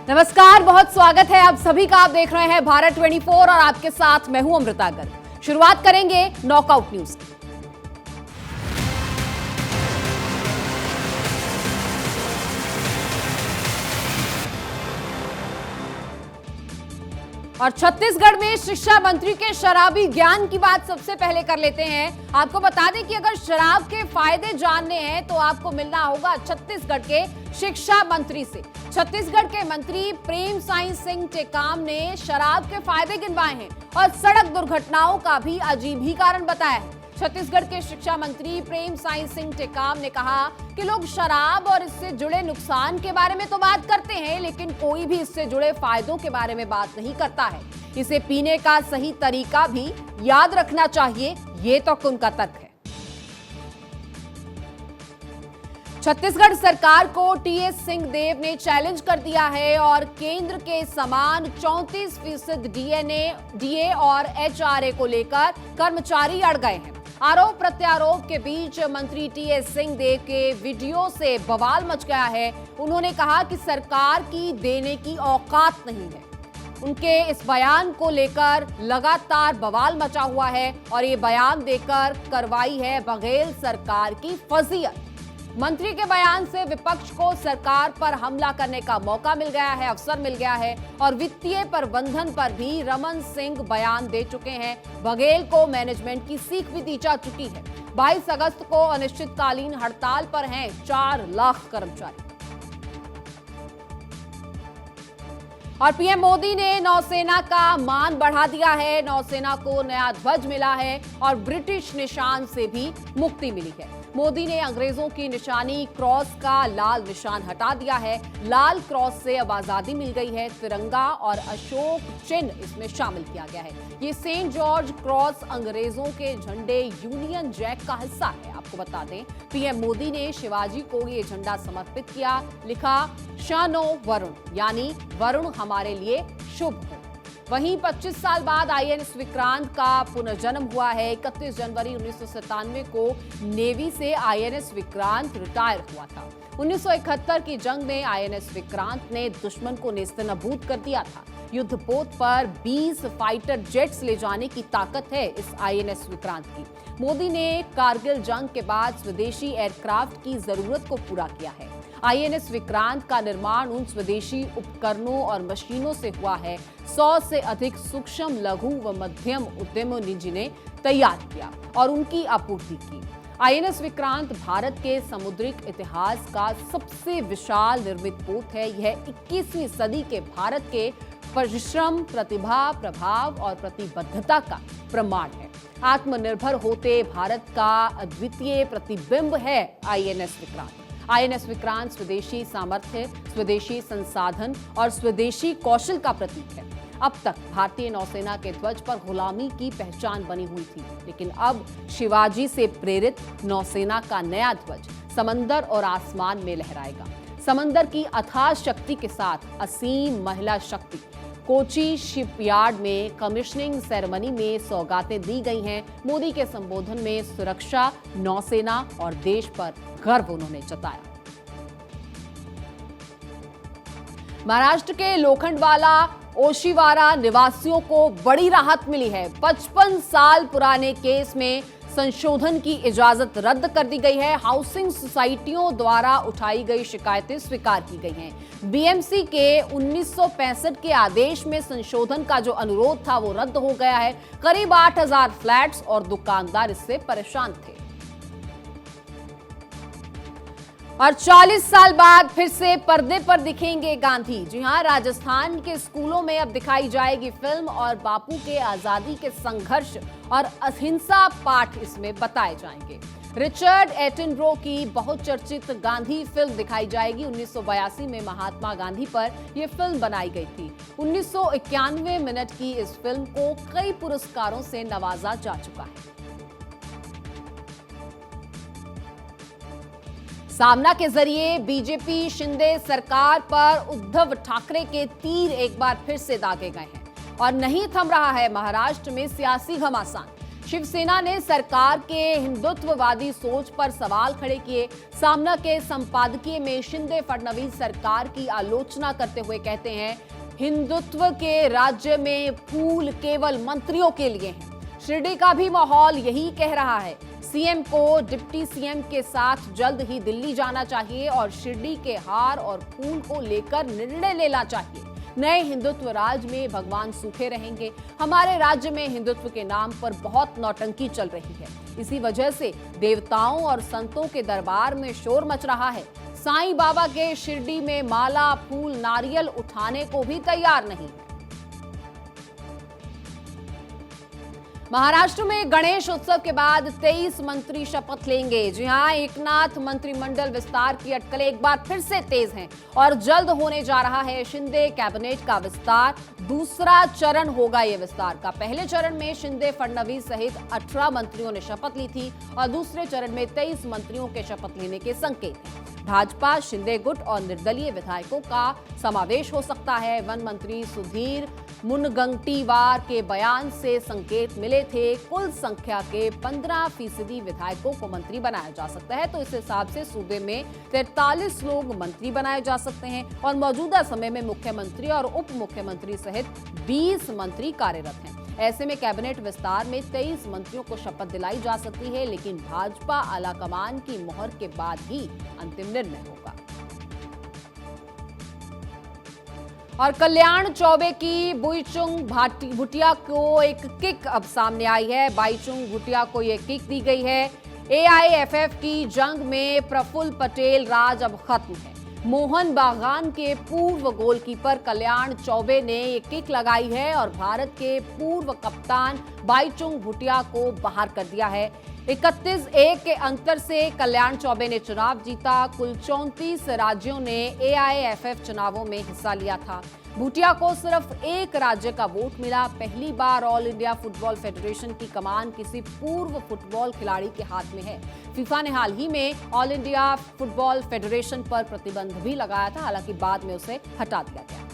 नमस्कार, बहुत स्वागत है आप सभी का। आप देख रहे हैं भारत 24 और आपके साथ मैं हूं अमृता गर्ग। शुरुआत करेंगे नॉकआउट न्यूज की। और छत्तीसगढ़ में शिक्षा मंत्री के शराबी ज्ञान की बात सबसे पहले कर लेते हैं। आपको बता दें कि अगर शराब के फायदे जानने हैं तो आपको मिलना होगा छत्तीसगढ़ के शिक्षा मंत्री से। छत्तीसगढ़ के मंत्री प्रेम साई सिंह टेकाम ने शराब के फायदे गिनवाए हैं और सड़क दुर्घटनाओं का भी अजीब ही कारण बताया है। छत्तीसगढ़ के शिक्षा मंत्री प्रेम साई सिंह टेकाम ने कहा कि लोग शराब और इससे जुड़े नुकसान के बारे में तो बात करते हैं, लेकिन कोई भी इससे जुड़े फायदों के बारे में बात नहीं करता है। इसे पीने का सही तरीका भी याद रखना चाहिए, ये तो उनका तर्क है। छत्तीसगढ़ सरकार को टीएस सिंहदेव ने चैलेंज कर दिया है और केंद्र के समान 34% डीए और एचआरए को लेकर कर्मचारी अड़ गए हैं। आरोप प्रत्यारोप के बीच मंत्री टीएस सिंहदेव के वीडियो से बवाल मच गया है। उन्होंने कहा कि सरकार की देने की औकात नहीं है। उनके इस बयान को लेकर लगातार बवाल मचा हुआ है और ये बयान देकर करवाई है बघेल सरकार की फजीहत। मंत्री के बयान से विपक्ष को सरकार पर हमला करने का मौका मिल गया है, अवसर मिल गया है और वित्तीय प्रबंधन पर भी रमन सिंह बयान दे चुके हैं। बघेल को मैनेजमेंट की सीख भी दी जा चुकी है। 22 अगस्त को अनिश्चितकालीन हड़ताल पर हैं 4 लाख कर्मचारी। और पीएम मोदी ने नौसेना का मान बढ़ा दिया है। नौसेना को नया ध्वज मिला है और ब्रिटिश निशान से भी मुक्ति मिली है। मोदी ने अंग्रेजों की निशानी क्रॉस का लाल निशान हटा दिया है। लाल क्रॉस से अब आजादी मिल गई है। तिरंगा और अशोक चिन्ह इसमें शामिल किया गया है। ये सेंट जॉर्ज क्रॉस अंग्रेजों के झंडे यूनियन जैक का हिस्सा है। आपको बता दें, पीएम मोदी ने शिवाजी को ये झंडा समर्पित किया। लिखा, शानो वरुण, यानी वरुण हमारे लिए शुभ हो। वहीं 25 साल बाद आईएनएस विक्रांत का पुनर्जन्म हुआ है। 31 जनवरी 1997 को नेवी से आईएनएस विक्रांत रिटायर हुआ था। 1971 की जंग में आईएनएस विक्रांत ने दुश्मन को नेस्तनाबूद कर दिया था। युद्धपोत पर 20 फाइटर जेट्स ले जाने की ताकत है इस आईएनएस विक्रांत की। मोदी ने कारगिल जंग के बाद स्वदेशी एयरक्राफ्ट की जरूरत को पूरा किया है। आईएनएस विक्रांत का निर्माण उन स्वदेशी उपकरणों और मशीनों से हुआ है 100 से अधिक सूक्ष्म, लघु व मध्यम उद्यमों ने तैयार किया और उनकी आपूर्ति की। आईएनएस विक्रांत भारत के समुद्रिक इतिहास का सबसे विशाल निर्मित पोत है। यह 21वीं सदी के भारत के परिश्रम, प्रतिभा, प्रभाव और प्रतिबद्धता का प्रमाण है। आत्मनिर्भर होते भारत का अद्वितीय प्रतिबिंब है आईएनएस विक्रांत। आईएनएस विक्रांत स्वदेशी सामर्थ्य, स्वदेशी संसाधन और स्वदेशी कौशल का प्रतीक है। अब तक भारतीय नौसेना के ध्वज पर गुलामी की पहचान बनी हुई थी, लेकिन अब शिवाजी से प्रेरित नौसेना का नया ध्वज समंदर और आसमान में लहराएगा। समंदर की अथाह शक्ति के साथ असीम महिला शक्ति। कोची शिपयार्ड में कमिश्निंग सेरेमनी में सौगातें दी गई हैं। मोदी के संबोधन में सुरक्षा, नौसेना और देश पर गर्व उन्होंने जताया। महाराष्ट्र के लोखंडवाला ओशिवारा निवासियों को बड़ी राहत मिली है। 55 साल पुराने केस में संशोधन की इजाजत रद्द कर दी गई है। हाउसिंग सोसाइटियों द्वारा उठाई गई शिकायतें स्वीकार की गई हैं। बीएमसी के 1965 के आदेश में संशोधन का जो अनुरोध था वो रद्द हो गया है। करीब 8000 फ्लैट्स और दुकानदार इससे परेशान थे। और 40 साल बाद फिर से पर्दे पर दिखेंगे गांधी। जी हां, राजस्थान के स्कूलों में अब दिखाई जाएगी फिल्म और बापू के आजादी के संघर्ष और अहिंसा पाठ इसमें बताए जाएंगे। रिचर्ड एटनबरो की बहुचर्चित गांधी फिल्म दिखाई जाएगी। 1982 में महात्मा गांधी पर यह फिल्म बनाई गई थी। 1991 मिनट की इस फिल्म को कई पुरस्कारों से नवाजा जा चुका है। सामना के जरिए बीजेपी शिंदे सरकार पर उद्धव ठाकरे के तीर एक बार फिर से दागे गए हैं और नहीं थम रहा है महाराष्ट्र में सियासी घमासान। शिवसेना ने सरकार के हिंदुत्ववादी सोच पर सवाल खड़े किए। सामना के संपादकीय में शिंदे फडणवीस सरकार की आलोचना करते हुए कहते हैं, हिंदुत्व के राज्य में फूल केवल मंत्रियों के लिए हैं। शिरडी का भी माहौल यही कह रहा है। सीएम को डिप्टी सीएम के साथ जल्द ही दिल्ली जाना चाहिए और शिरडी के हार और फूल को लेकर निर्णय लेना चाहिए। नए हिंदुत्व राज में भगवान सूखे रहेंगे। हमारे राज्य में हिंदुत्व के नाम पर बहुत नौटंकी चल रही है। इसी वजह से देवताओं और संतों के दरबार में शोर मच रहा है। साईं बाबा के शिरडी में माला, फूल, नारियल उठाने को भी तैयार नहीं है। महाराष्ट्र में गणेश उत्सव के बाद 23 मंत्री शपथ लेंगे। जी हां, एकनाथ मंत्रिमंडल विस्तार की अटकलें एक बार फिर से तेज हैं और जल्द होने जा रहा है शिंदे कैबिनेट का विस्तार। दूसरा चरण होगा ये विस्तार का। पहले चरण में शिंदे, फडणवीस सहित 18 मंत्रियों ने शपथ ली थी और दूसरे चरण में 23 मंत्रियों के शपथ लेने के संकेत हैं। भाजपा, शिंदे गुट और निर्दलीय विधायकों का समावेश हो सकता है। वन मंत्री सुधीर मुनगंटीवार के बयान से संकेत मिले थे। कुल संख्या के 15% विधायकों को मंत्री बनाया जा सकता है, तो इस हिसाब से सूबे में 43 लोग मंत्री बनाए जा सकते हैं और मौजूदा समय में मुख्यमंत्री और उप मुख्यमंत्री सहित 20 मंत्री कार्यरत हैं। ऐसे में कैबिनेट विस्तार में 23 मंत्रियों को शपथ दिलाई जा सकती है, लेकिन भाजपा आलाकमान की मोहर के बाद ही अंतिम निर्णय होगा। और कल्याण चौबे की बाईचुंग भूटिया को एक किक अब सामने आई है। बाईचुंग भूटिया को यह किक दी गई है। एआईएफएफ की जंग में प्रफुल्ल पटेल राज अब खत्म है। मोहन बागान के पूर्व गोलकीपर कल्याण चौबे ने ये किक लगाई है और भारत के पूर्व कप्तान बाईचुंग भूटिया को बाहर कर दिया है। 31-1 के अंतर से कल्याण चौबे ने चुनाव जीता। कुल 34 राज्यों ने एआईएफएफ चुनावों में हिस्सा लिया था। भूटिया को सिर्फ एक राज्य का वोट मिला। पहली बार ऑल इंडिया फुटबॉल फेडरेशन की कमान किसी पूर्व फुटबॉल खिलाड़ी के हाथ में है। फीफा ने हाल ही में ऑल इंडिया फुटबॉल फेडरेशन पर प्रतिबंध भी लगाया था, हालांकि बाद में उसे हटा दिया गया।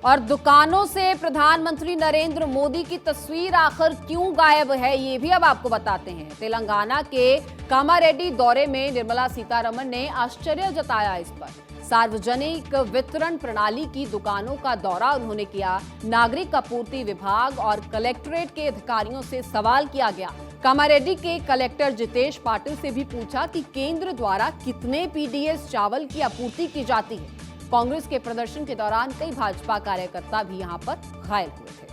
और दुकानों से प्रधानमंत्री नरेंद्र मोदी की तस्वीर आखिर क्यों गायब है, ये भी अब आपको बताते हैं। तेलंगाना के कामारेड्डी दौरे में निर्मला सीतारमण ने आश्चर्य जताया इस पर। सार्वजनिक वितरण प्रणाली की दुकानों का दौरा उन्होंने किया। नागरिक आपूर्ति विभाग और कलेक्ट्रेट के अधिकारियों से सवाल किया गया। कामारेड्डी के कलेक्टर जितेश पाटिल से भी पूछा कि केंद्र द्वारा कितने पीडीएस चावल की आपूर्ति की जाती है। कांग्रेस के प्रदर्शन के दौरान कई भाजपा कार्यकर्ता भी यहां पर घायल हुए थे।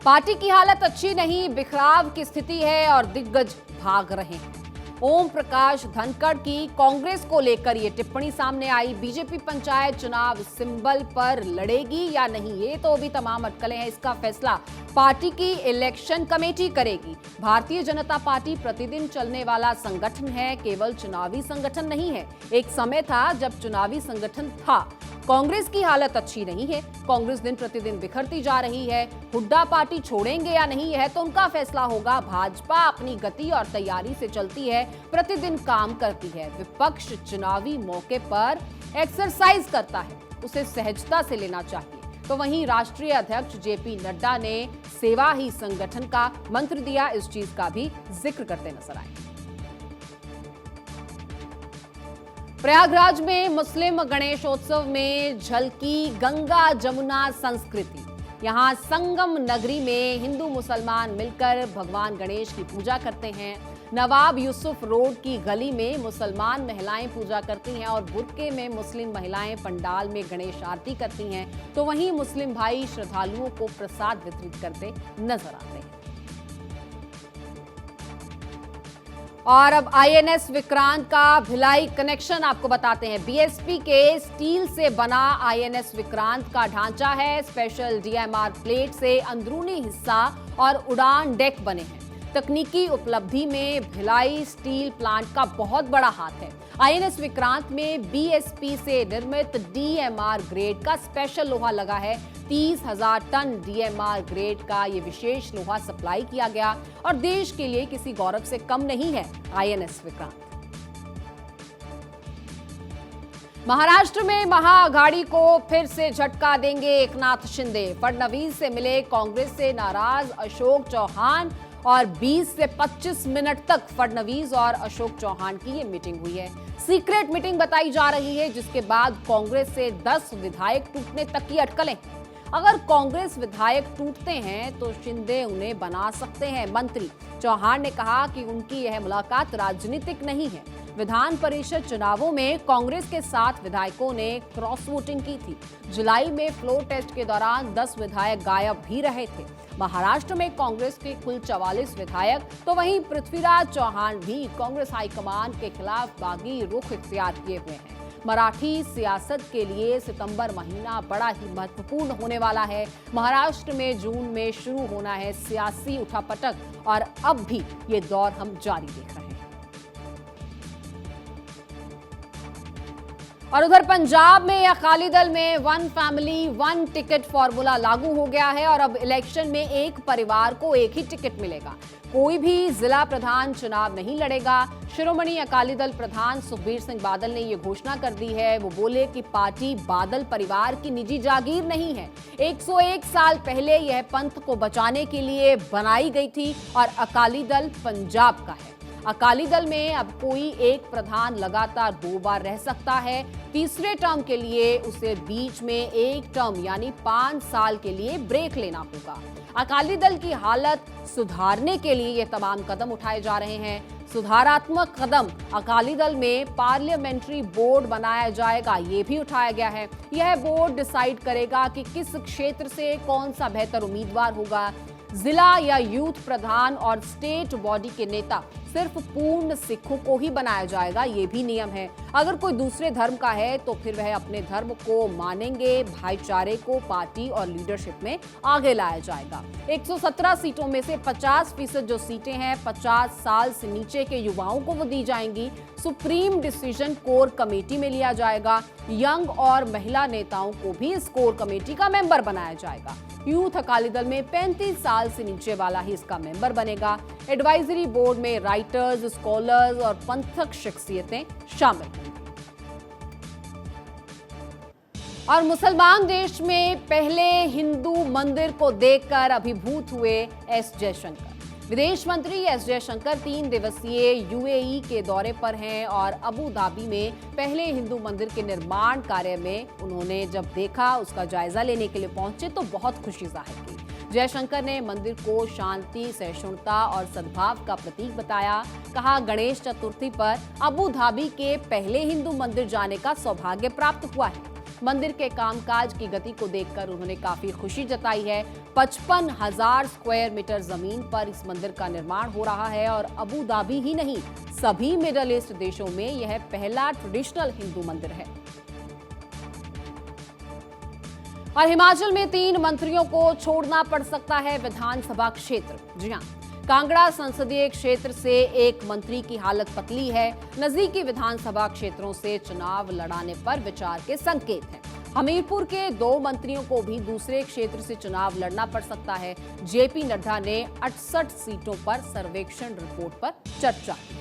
पार्टी की हालत अच्छी नहीं, बिखराव की स्थिति है और दिग्गज भाग रहे हैं। ओम प्रकाश धनखड़ की कांग्रेस को लेकर ये टिप्पणी सामने आई। बीजेपी पंचायत चुनाव सिंबल पर लड़ेगी या नहीं, ये तो अभी तमाम अटकलें हैं। इसका फैसला पार्टी की इलेक्शन कमेटी करेगी। भारतीय जनता पार्टी प्रतिदिन चलने वाला संगठन है, केवल चुनावी संगठन नहीं है। एक समय था जब चुनावी संगठन था। कांग्रेस की हालत अच्छी नहीं है। कांग्रेस दिन प्रतिदिन बिखरती जा रही है। हुड्डा पार्टी छोड़ेंगे या नहीं, है तो उनका फैसला होगा। भाजपा अपनी गति और तैयारी से चलती है, प्रतिदिन काम करती है। विपक्ष चुनावी मौके पर एक्सरसाइज करता है, उसे सहजता से लेना चाहिए। तो वहीं राष्ट्रीय अध्यक्ष जेपी नड्डा ने सेवा ही संगठन का मंत्र दिया, इस चीज का भी जिक्र करते नजर आए। प्रयागराज में मुस्लिम गणेशोत्सव में झलकी गंगा जमुना संस्कृति। यहाँ संगम नगरी में हिंदू मुसलमान मिलकर भगवान गणेश की पूजा करते हैं। नवाब यूसुफ रोड की गली में मुसलमान महिलाएं पूजा करती हैं और बुर्के में मुस्लिम महिलाएं पंडाल में गणेश आरती करती हैं, तो वहीं मुस्लिम भाई श्रद्धालुओं को प्रसाद वितरित करते नजर आते हैं। और अब आईएनएस विक्रांत का भिलाई कनेक्शन आपको बताते हैं। बीएसपी के स्टील से बना आईएनएस विक्रांत का ढांचा है। स्पेशल डीएमआर प्लेट से अंदरूनी हिस्सा और उड़ान डेक बने हैं। तकनीकी उपलब्धि में भिलाई स्टील प्लांट का बहुत बड़ा हाथ है। आईएनएस विक्रांत में बीएसपी से निर्मित डीएमआर ग्रेड का स्पेशल लोहा लगा है। 30,000 टन डीएमआर ग्रेड का ये विशेष लोहा सप्लाई किया गया और देश के लिए किसी गौरव से कम नहीं है आईएनएस विक्रांत। महाराष्ट्र में महाआघाड़ी को फिर से झटका देंगे एकनाथ शिंदे। फडणवीस से मिले कांग्रेस से नाराज अशोक चौहान और 20 से 25 मिनट तक फडणवीस और अशोक चौहान की ये मीटिंग हुई है। सीक्रेट मीटिंग बताई जा रही है, जिसके बाद कांग्रेस से 10 विधायक टूटने तक की अटकलें। अगर कांग्रेस विधायक टूटते हैं तो शिंदे उन्हें बना सकते हैं मंत्री। चौहान ने कहा कि उनकी यह मुलाकात राजनीतिक नहीं है। विधान परिषद चुनावों में कांग्रेस के 7 विधायकों ने क्रॉस वोटिंग की थी। जुलाई में फ्लोर टेस्ट के दौरान 10 विधायक गायब भी रहे थे। महाराष्ट्र में कांग्रेस के कुल 44 विधायक, तो वहीं पृथ्वीराज चौहान भी कांग्रेस हाईकमान के खिलाफ बागी रुख इख्तियार किए हुए हैं। मराठी सियासत के लिए सितंबर महीना बड़ा ही महत्वपूर्ण होने वाला है। महाराष्ट्र में जून में शुरू होना है सियासी उठापटक और अब भी ये दौर हम जारी देख रहे हैं। और उधर पंजाब में अकाली दल में 1 फैमिली 1 टिकट फॉर्मूला लागू हो गया है और अब इलेक्शन में एक परिवार को एक ही टिकट मिलेगा। कोई भी जिला प्रधान चुनाव नहीं लड़ेगा। शिरोमणि अकाली दल प्रधान सुखबीर सिंह बादल ने ये घोषणा कर दी है। वो बोले कि पार्टी बादल परिवार की निजी जागीर नहीं है। 101 साल पहले यह पंथ को बचाने के लिए बनाई गई थी और अकाली दल पंजाब का है। अकाली दल में अब कोई एक प्रधान लगातार 2 बार रह सकता है। तीसरे टर्म के लिए उसे बीच में एक टर्म यानी 5 साल के लिए ब्रेक लेना होगा। अकाली दल की हालत सुधारने के लिए ये तमाम कदम उठाए जा रहे हैं। सुधारात्मक कदम अकाली दल में पार्लियामेंट्री बोर्ड बनाया जाएगा, ये भी उठाया गया है। यह बोर्ड डिसाइड करेगा कि किस क्षेत्र से कौन सा बेहतर उम्मीदवार होगा। जिला या यूथ प्रधान और स्टेट बॉडी के नेता सिर्फ पूर्ण सिखों को ही बनाया जाएगा, ये भी नियम है। अगर कोई दूसरे धर्म का है तो फिर वह अपने धर्म को मानेंगे। भाईचारे को पार्टी और लीडरशिप में आगे लाया जाएगा। 117 सीटों में से 50% जो सीटें हैं 50 साल से नीचे के युवाओं को वो दी जाएंगी। सुप्रीम डिसीजन कोर कमेटी में लिया जाएगा। यंग और महिला नेताओं को भी इस कोर कमेटी का मेंबर बनाया जाएगा। यूथ अकाली दल में 35 साल से नीचे वाला ही इसका मेंबर बनेगा। एडवाइजरी बोर्ड में राइटर्स, स्कॉलर्स और पंथक शख्सियतें शामिल होंगी। और मुसलमान देश में पहले हिंदू मंदिर को देखकर अभिभूत हुए एस जयशंकर। विदेश मंत्री एस जयशंकर 3 दिवसीय यूएई के दौरे पर हैं और अबू धाबी में पहले हिंदू मंदिर के निर्माण कार्य में उन्होंने जब देखा, उसका जायजा लेने के लिए पहुंचे तो बहुत खुशी जाहिर की। जयशंकर ने मंदिर को शांति, सहिष्णुता और सद्भाव का प्रतीक बताया। कहा, गणेश चतुर्थी पर अबू धाबी के पहले हिंदू मंदिर जाने का सौभाग्य प्राप्त हुआ है। मंदिर के कामकाज की गति को देखकर उन्होंने काफी खुशी जताई है। 55,000 स्क्वायर मीटर जमीन पर इस मंदिर का निर्माण हो रहा है और अबू धाबी ही नहीं, सभी मिडल ईस्ट देशों में यह पहला ट्रेडिशनल हिंदू मंदिर है। और हिमाचल में 3 मंत्रियों को छोड़ना पड़ सकता है विधानसभा क्षेत्र। जी हां, कांगड़ा संसदीय क्षेत्र से एक मंत्री की हालत पतली है। नजदीकी विधानसभा क्षेत्रों से चुनाव लड़ाने पर विचार के संकेत हैं। हमीरपुर के 2 मंत्रियों को भी दूसरे क्षेत्र से चुनाव लड़ना पड़ सकता है। जेपी नड्डा ने 68 सीटों पर सर्वेक्षण रिपोर्ट पर चर्चा की।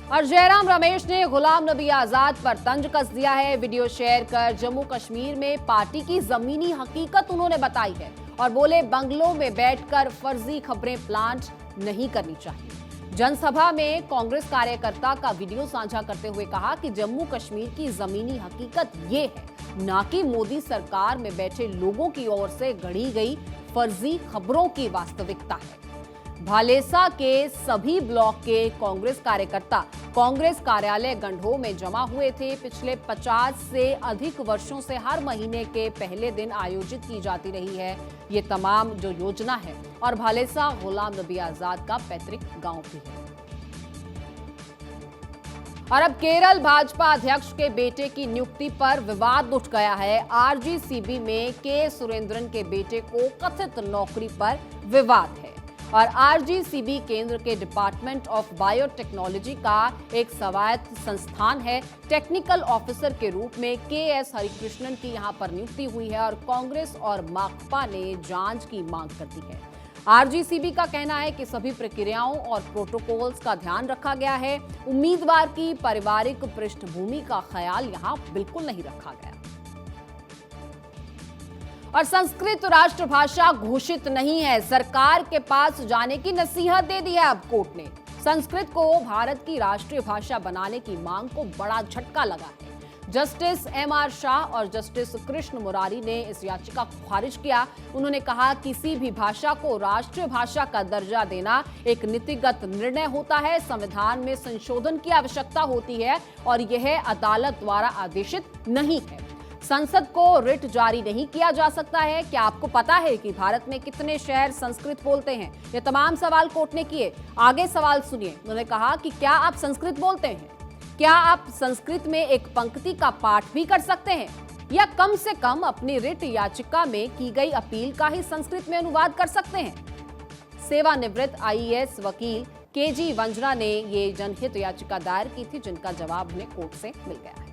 और जयराम रमेश ने गुलाम नबी आजाद पर तंज कस दिया है। वीडियो शेयर कर जम्मू कश्मीर में पार्टी की जमीनी हकीकत उन्होंने बताई है और बोले, बंगलों में बैठकर फर्जी खबरें प्लांट नहीं करनी चाहिए। जनसभा में कांग्रेस कार्यकर्ता का वीडियो साझा करते हुए कहा कि जम्मू कश्मीर की जमीनी हकीकत ये है, ना कि मोदी सरकार में बैठे लोगों की ओर से गढ़ी गई फर्जी खबरों की वास्तविकता है। भालेसा के सभी ब्लॉक के कांग्रेस कार्यकर्ता कांग्रेस कार्यालय गंढोह में जमा हुए थे। पिछले 50 से अधिक वर्षों से हर महीने के पहले दिन आयोजित की जाती रही है ये तमाम जो योजना है। और भालेसा गुलाम नबी आजाद का पैतृक गांव भी है। और अब केरल भाजपा अध्यक्ष के बेटे की नियुक्ति पर विवाद उठ गया है। आरजीसीबी में के सुरेंद्रन के बेटे को कथित नौकरी पर विवाद है और आरजीसीबी केंद्र के डिपार्टमेंट ऑफ बायोटेक्नोलॉजी का एक स्वायत्त संस्थान है। टेक्निकल ऑफिसर के रूप में के.एस. हरिकृष्णन की यहां पर नियुक्ति हुई है और कांग्रेस और माकपा ने जांच की मांग कर दी है। आरजीसीबी का कहना है कि सभी प्रक्रियाओं और प्रोटोकॉल्स का ध्यान रखा गया है। उम्मीदवार की पारिवारिक पृष्ठभूमि का ख्याल यहां बिल्कुल नहीं रखा गया। और संस्कृत राष्ट्रभाषा घोषित नहीं है, सरकार के पास जाने की नसीहत दे दी है अब कोर्ट ने। संस्कृत को भारत की राष्ट्रीय भाषा बनाने की मांग को बड़ा झटका लगा है। जस्टिस एमआर शाह और जस्टिस कृष्ण मुरारी ने इस याचिका को खारिज किया। उन्होंने कहा किसी भी भाषा को राष्ट्रीय भाषा का दर्जा देना एक नीतिगत निर्णय होता है, संविधान में संशोधन की आवश्यकता होती है और यह अदालत द्वारा आदेशित नहीं है। संसद को रिट जारी नहीं किया जा सकता है। क्या आपको पता है कि भारत में कितने शहर संस्कृत बोलते हैं? ये तमाम सवाल कोर्ट ने किए। आगे सवाल सुनिए। उन्होंने कहा कि क्या आप संस्कृत बोलते हैं? क्या आप संस्कृत में एक पंक्ति का पाठ भी कर सकते हैं या कम से कम अपनी रिट याचिका में की गई अपील का ही संस्कृत में अनुवाद कर सकते हैं? सेवानिवृत्त आईएएस वकील केजी वंजना ने ये जनहित याचिका दायर की थी, जिनका जवाब उन्हें कोर्ट से मिल गया है।